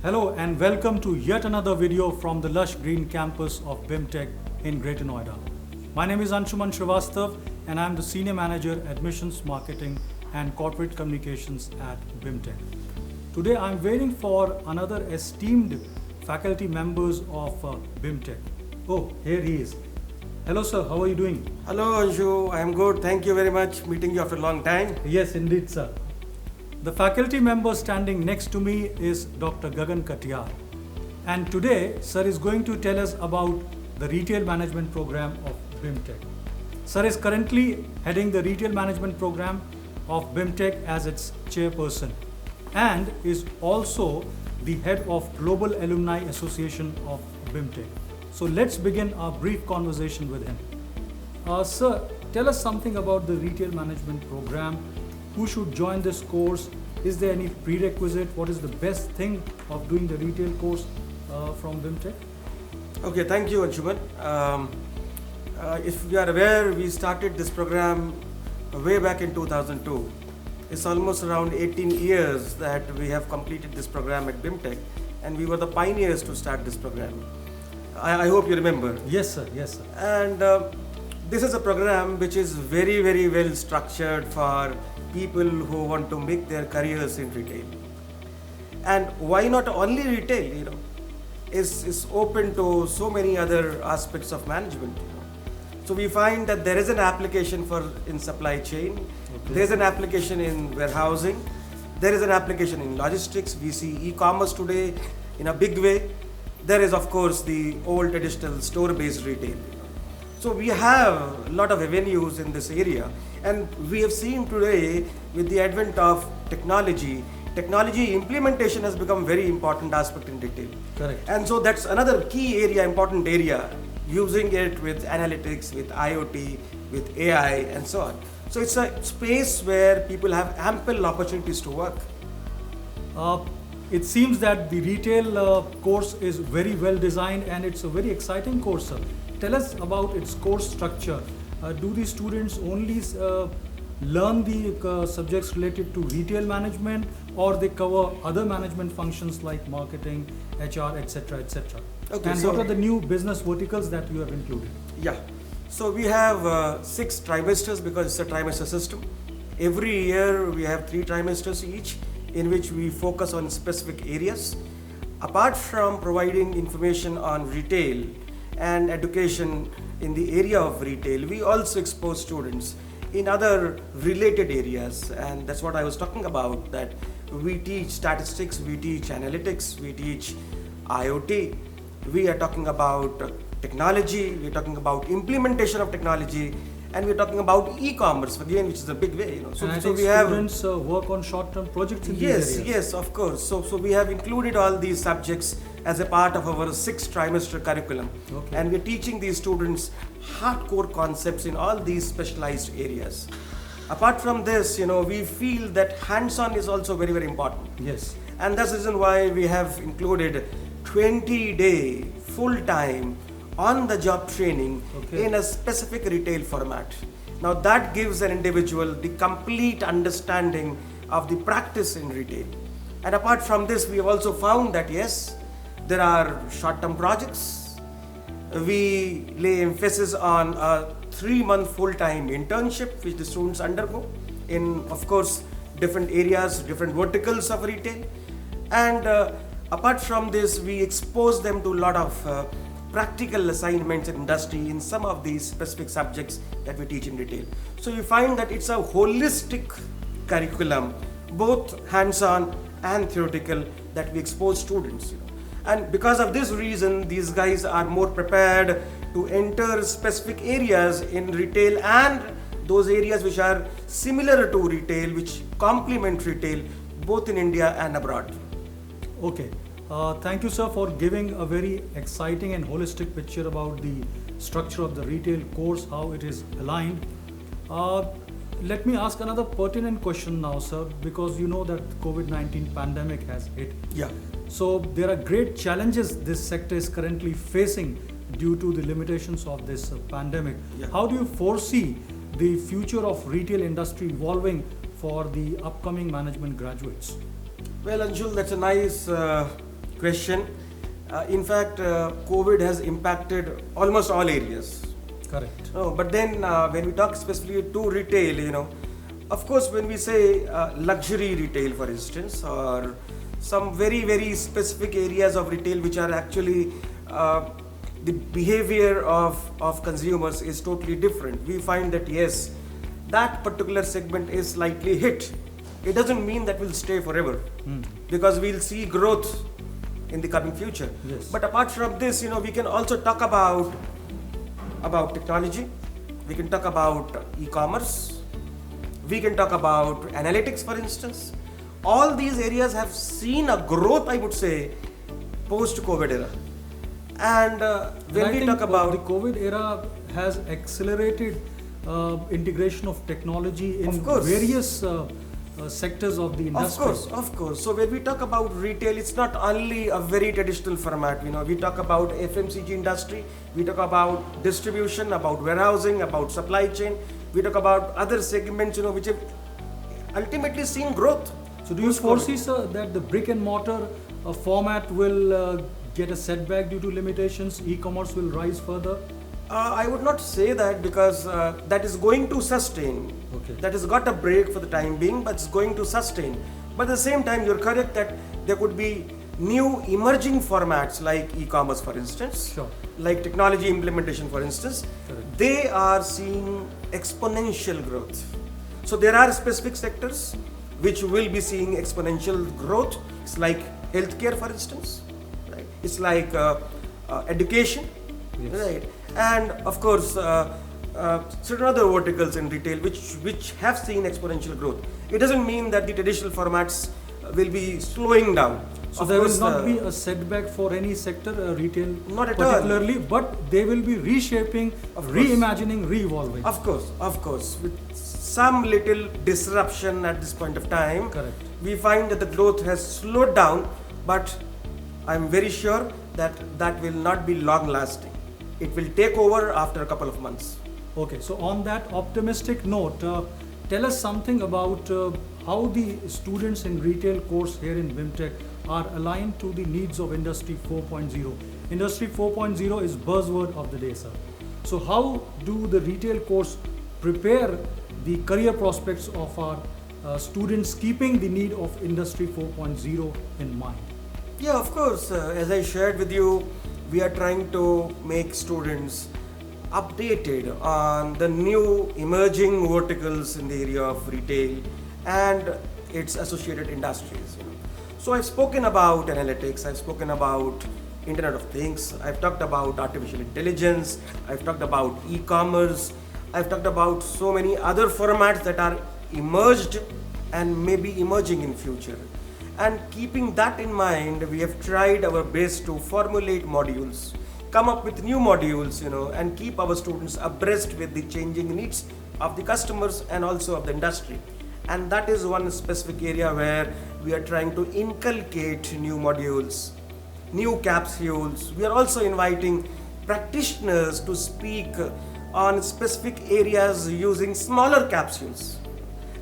Hello and welcome to yet another video from the lush green campus of BIMTech in Greater Noida. My name is Anshuman Srivastav and I am the Senior Manager Admissions, Marketing and Corporate Communications at BIMTech. Today I am waiting for another esteemed faculty members of BIMTech. Oh, here he is. Hello sir, how are you doing? Hello Anshu, I am good. Thank you very much. Meeting you after a long time. Yes, indeed sir. The faculty member standing next to me is Dr. Gagan Katiyar. And today, sir is going to tell us about the retail management program of BIMTech. Sir is currently heading the retail management program of BIMTech as its chairperson and is also the head of Global Alumni Association of BIMTech. So let's begin our brief conversation with him. Sir, tell us something about the retail management program. Who should join this course? Is there any prerequisite? What is the best thing of doing the retail course from BIMTech? Okay, thank you Anshuman. If you are aware, we started this program way back in 2002. It's almost around 18 years that we have completed this program at BIMTech, and we were the pioneers to start this program. I hope you remember. Yes sir, yes sir. And this is a program which is very, very well structured for people who want to make their careers in retail. And why not only retail, is open to so many other aspects of management. So we find that there is an application in supply chain, okay. There is an application in warehousing, there is an application in logistics. We see e-commerce today in a big way. There is of course the old traditional store-based retail. So we have a lot of avenues in this area, and we have seen today with the advent of technology implementation has become a very important aspect in retail. Correct. And so that's another key area, important area, using it with analytics, with IoT, with AI and so on. So it's a space where people have ample opportunities to work. It seems that the retail course is very well designed and it's a very exciting course, sir. Tell us about its course structure. Do the students only learn the subjects related to retail management, or they cover other management functions like marketing, HR, etc., etc.? Okay, and what are the new business verticals that you have included? Yeah, so we have 6 trimesters because it's a trimester system. Every year we have 3 trimesters each, in which we focus on specific areas. Apart from providing information on retail and education in the area of retail, we also expose students in other related areas, and that's what I was talking about, that we teach statistics, we teach analytics, we teach IoT, we are talking about technology, we're talking about implementation of technology, and we're talking about e-commerce again, which is a big way. So we have students work on short-term projects in these areas. Yes, of course. So we have included all these subjects as a part of our 6th trimester curriculum, okay. And we're teaching these students hardcore concepts in all these specialized areas. Apart from this, we feel that hands-on is also very, very important. Yes. And that's the reason why we have included 20-day full-time on-the-job training, okay. In a specific retail format. Now that gives an individual the complete understanding of the practice in retail. And apart from this, we have also found that yes, there are short-term projects. We lay emphasis on a 3-month full-time internship which the students undergo in, of course, different areas, different verticals of retail. And apart from this, we expose them to a lot of practical assignments in industry in some of these specific subjects that we teach in retail. So you find that it's a holistic curriculum, both hands-on and theoretical, that we expose students. And because of this reason, these guys are more prepared to enter specific areas in retail and those areas which are similar to retail, which complement retail, both in India and abroad. Okay. Thank you, sir, for giving a very exciting and holistic picture about the structure of the retail course, how it is aligned. Let me ask another pertinent question now, sir, because you know that COVID-19 pandemic has hit. Yeah. So there are great challenges this sector is currently facing due to the limitations of this pandemic. Yeah. How do you foresee the future of retail industry evolving for the upcoming management graduates? Well, Anshul, that's a nice question. In fact, COVID has impacted almost all areas. Correct. No, but then when we talk specifically to retail, of course, when we say luxury retail, for instance, or some very, very specific areas of retail which are actually the behavior of consumers is totally different. We find that yes, that particular segment is slightly hit. It doesn't mean that will stay forever because we'll see growth in the coming future. Yes. But apart from this, we can also talk about technology. We can talk about e-commerce. We can talk about analytics, for instance. All these areas have seen a growth, I would say, post-COVID era. And when we talk about the COVID era has accelerated integration of technology in various sectors of the industry. Of course. So when we talk about retail, it's not only a very traditional format. We talk about FMCG industry, we talk about distribution, about warehousing, about supply chain. We talk about other segments, which have ultimately seen growth. So do you foresee, sir, that the brick and mortar format will get a setback due to limitations? E-commerce will rise further? I would not say that because that is going to sustain. Okay. That has got a break for the time being, but it's going to sustain. But at the same time, you're correct that there could be new emerging formats like e-commerce, for instance, sure, like technology implementation, for instance. Correct. They are seeing exponential growth. So there are specific sectors which will be seeing exponential growth. It's like healthcare, for instance, right? It's like education. Yes. Right, and of course, certain other verticals in retail which have seen exponential growth. It doesn't mean that the traditional formats will be slowing down. So of there course, will not be a setback for any sector, retail not at particularly, but they will be reshaping, reimagining, re-evolving. Of course, with some little disruption at this point of time. Correct. We find that the growth has slowed down, but I'm very sure that will not be long lasting. It will take over after a couple of months. Okay, so on that optimistic note, tell us something about how the students in retail course here in BIMTech are aligned to the needs of Industry 4.0. Industry 4.0 is buzzword of the day, sir. So how do the retail course prepare the career prospects of our students, keeping the need of Industry 4.0 in mind? Yeah, of course. As I shared with you, we are trying to make students updated on the new emerging verticals in the area of retail and its associated industries. So I've spoken about analytics, I've spoken about Internet of Things, I've talked about artificial intelligence, I've talked about e-commerce, I've talked about so many other formats that are emerged and maybe emerging in future. And keeping that in mind, we have tried our best to formulate modules, come up with new modules, and keep our students abreast with the changing needs of the customers and also of the industry. And that is one specific area where we are trying to inculcate new modules, new capsules. We are also inviting practitioners to speak on specific areas using smaller capsules.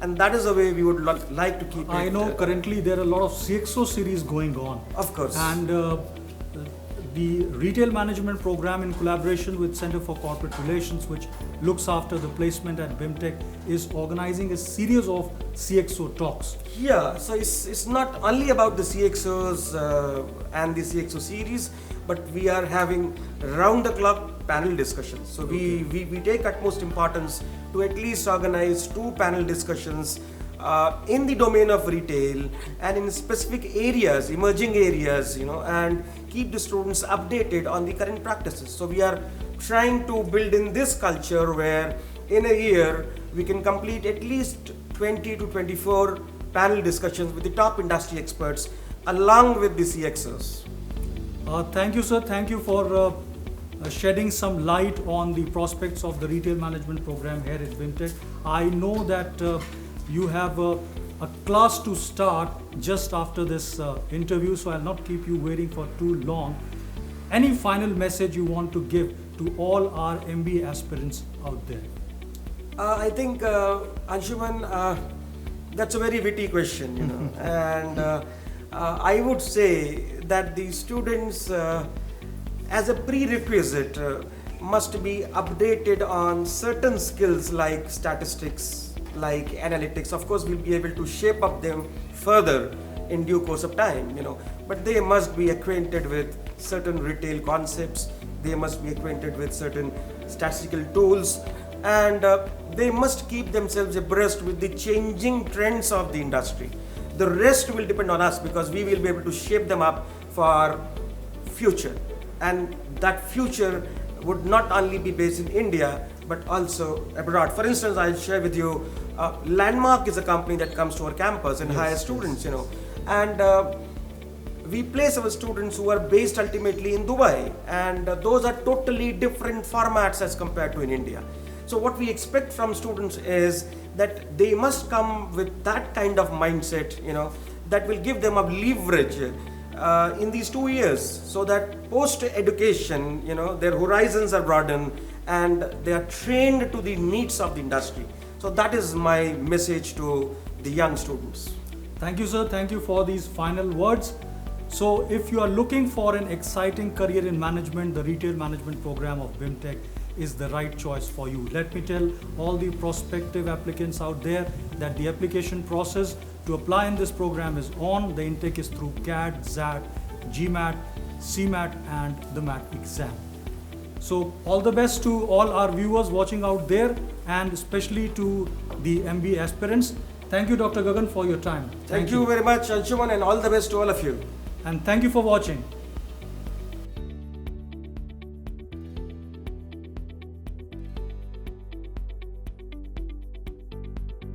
And that is the way we would like to keep it. I know currently there are a lot of CXO series going on. Of course. And the retail management program in collaboration with Center for Corporate Relations, which looks after the placement at BIMTech, is organizing a series of CXO talks. Yeah, so it's not only about the CXOs and the CXO series, but we are having round-the-clock panel discussions. So we take utmost importance to at least organize 2 panel discussions in the domain of retail and in specific areas, emerging areas, and keep the students updated on the current practices. So we are trying to build in this culture where in a year we can complete at least 20 to 24 panel discussions with the top industry experts along with the CXOs. Thank you, sir. Thank you for shedding some light on the prospects of the retail management program here at BIMTech. I know that you have a class to start just after this interview, so I'll not keep you waiting for too long. Any final message you want to give to all our MBA aspirants out there? I think, Anshuman, that's a very witty question, and I would say that the students, as a prerequisite, must be updated on certain skills like statistics, like analytics. Of course, we'll be able to shape up them further in due course of time, but they must be acquainted with certain retail concepts. They must be acquainted with certain statistical tools, and they must keep themselves abreast with the changing trends of the industry. The rest will depend on us because we will be able to shape them up for future, and that future would not only be based in India but also abroad. For instance, I'll share with you, Landmark is a company that comes to our campus and hires students, and we place our students who are based ultimately in Dubai, and those are totally different formats as compared to in India. So what we expect from students is that they must come with that kind of mindset, that will give them a leverage in these 2 years, so that post education, their horizons are broadened and they are trained to the needs of the industry. So that is my message to the young students. Thank you, sir. Thank you for these final words. So if you are looking for an exciting career in management, the retail management program of BIMTech is the right choice for you. Let me tell all the prospective applicants out there that the application process to apply in this program is on. The intake is through CAT, ZAT, GMAT, CMAT and the MAT exam. So all the best to all our viewers watching out there, and especially to the MBA aspirants. Thank you, Dr. Gagan, for your time. Thank you very much, Anshuman, and all the best to all of you. And thank you for watching.